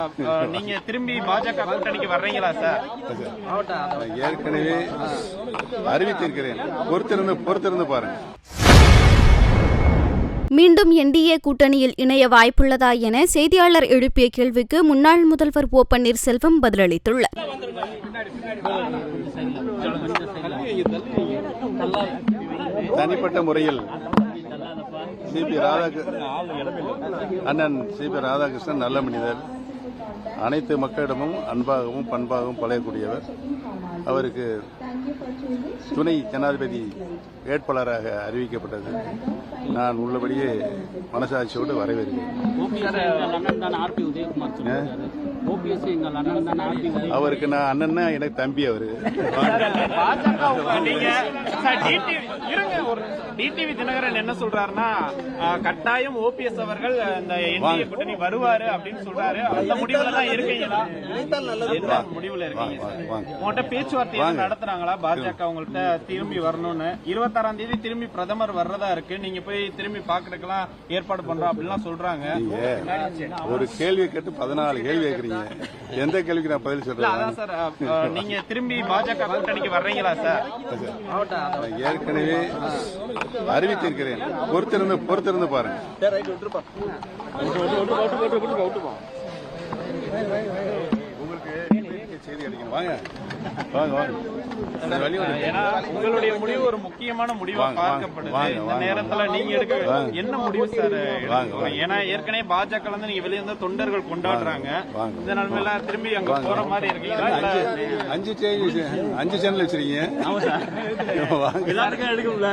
நீங்க திரும்பி பாஜக கூட்டணிக்கு வர்றீங்களா சார்? ஏற்கனவே அறிவித்திருக்கிறேன். பொறுத்திருந்து பாருங்க. மீண்டும் என்டிஏ கூட்டணியில் இணைய வாய்ப்புள்ளதா என செய்தியாளர் எழுப்பிய கேள்விக்கு முன்னாள் முதல்வர் ஓ பன்னீர்செல்வம் பதிலளித்துள்ளார். தனிப்பட்ட முறையில் அண்ணன் சிபி ராதாகிருஷ்ணன் நல்ல மனிதர். அனைத்து மக்களிடமும் அன்பாகவும் பண்பாகவும் பழகக்கூடியவர். அவருக்கு துணை ஜனாதிபதி வேட்பாளராக அறிவிக்கப்பட்டது. நான் உள்ளபடியே மனசாட்சியோடு வரவேற்கிறேன். அவருக்கு நான் அண்ணன்னா எனக்கு தம்பி. அவரு டிடிவி தினகரன் என்ன சொல்றாருன்னா, கட்டாயம் ஓபிஎஸ் அவர்கள் இந்த என்டிஏ கூட்டணி வருவாரு அப்படின்னு சொல்றாரு. அந்த முடிவுல தான் இருக்கீங்களா? முடிவுல இருக்கீங்க. உங்கள்கிட்ட பேச்சுவார்த்தை நடத்துறாங்களா பாஜக உங்கள்கிட்ட திரும்பி வரணும்னு? 26ஆம் தேதி திரும்பி பிரதமர் வர்றதா இருக்கு. நீங்க போய் திரும்பி பாக்குறதுக்கெல்லாம் ஏற்பாடு பண்றோம் அப்படின்லாம் சொல்றாங்க. ஒரு கேள்வி கேட்டு 14 கேள்வி கேட்கறீங்க. எந்த கேள்விக்கு நான் பதில் சொல்றேன்? அதான் சார், நீங்க திரும்பி பாஜக கூட்டணிக்கு வர்றீங்களா சார்? ஏற்கனவே அறிவித்திருக்கிறேன். பொறுத்திருந்து பாருங்க. செய்தி அடிக்கணும். வாங்க. உங்களுடைய முடிவு ஒரு முக்கியமான முடிவா பார்க்கப்படுது. இந்த நேரத்துல நீங்க எடுக்க என்ன முடிவு சார்? ஏன்னா ஏற்கனவே பாஜக நீங்க வெளியே இருந்த தொண்டர்கள் கொண்டாடுறாங்க. இந்த நிலைமையில திரும்பி அங்க போற மாதிரி இருக்கீங்களா? 5 சேனல் வச்சிருக்கீங்க. எல்லாருக்கும் எடுக்கும்ல.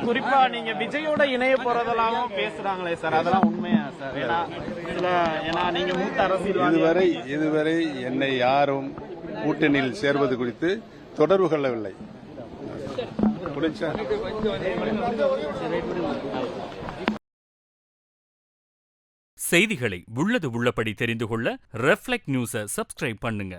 குறிப்பா நீங்க விஜயோட இணைய போறதெல்லாம் பேசுறாங்களே சார், அதெல்லாம் உண்மையா சார்? ஏன்னா நீங்க மூத்த அரசியல் இதுவரை என்னை யாரும் கூட்டணியில் சேர்வது குறித்து தொடர்பு கொள்ளவில்லை. செய்திகளை உள்ளது உள்ளபடி தெரிந்து கொள்ள ரெஃப்ளெக்ட் நியூஸை சப்ஸ்கிரைப் பண்ணுங்க.